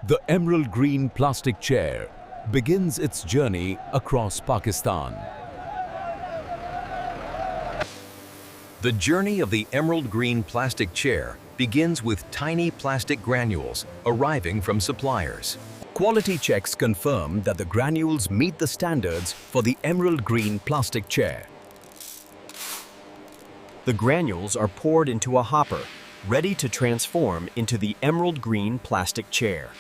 The emerald green plastic chair begins its journey across Pakistan. The journey of the emerald green plastic chair begins with tiny plastic granules arriving from suppliers. Quality checks confirm that the granules meet the standards for the emerald green plastic chair. The granules are poured into a hopper, ready to transform into the emerald green plastic chair.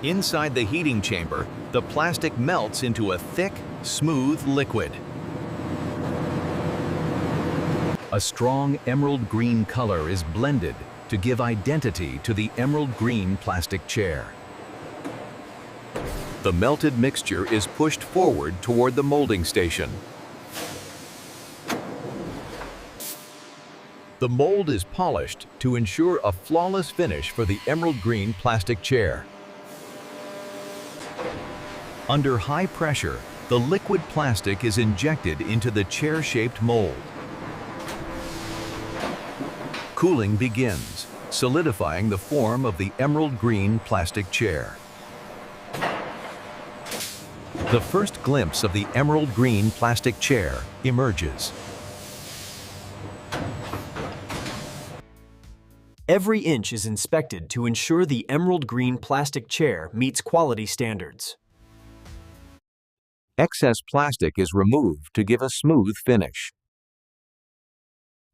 Inside the heating chamber, the plastic melts into a thick, smooth liquid. A strong emerald green color is blended to give identity to the emerald green plastic chair. The melted mixture is pushed forward toward the molding station. The mold is polished to ensure a flawless finish for the emerald green plastic chair. Under high pressure, the liquid plastic is injected into the chair-shaped mold. Cooling begins, solidifying the form of the emerald green plastic chair. The first glimpse of the emerald green plastic chair emerges. Every inch is inspected to ensure the emerald green plastic chair meets quality standards. Excess plastic is removed to give a smooth finish.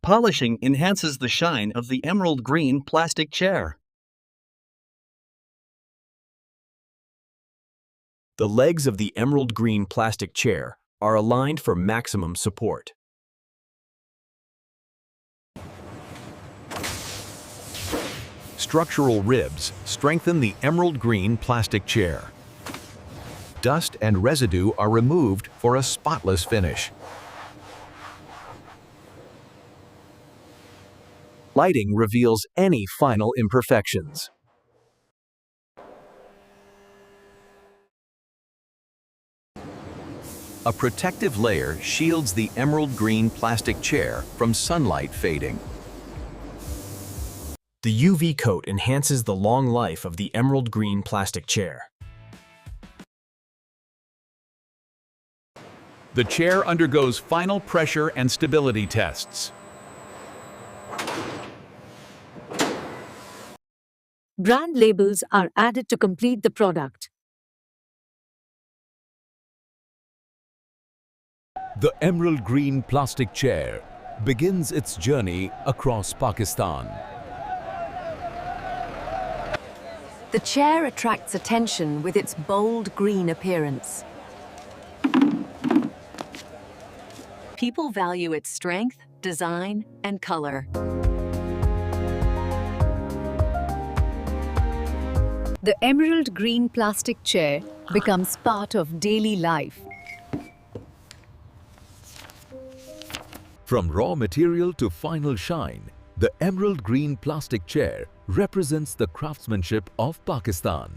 Polishing enhances the shine of the emerald green plastic chair. The legs of the emerald green plastic chair are aligned for maximum support. Structural ribs strengthen the emerald green plastic chair. Dust and residue are removed for a spotless finish. Lighting reveals any final imperfections. A protective layer shields the emerald green plastic chair from sunlight fading. The UV coat enhances the long life of the emerald green plastic chair. The chair undergoes final pressure and stability tests. Brand labels are added to complete the product. The emerald green plastic chair begins its journey across Pakistan. The chair attracts attention with its bold green appearance. People value its strength, design, and color. The emerald green plastic chair becomes part of daily life. From raw material to final shine, the emerald green plastic chair represents the craftsmanship of Pakistan.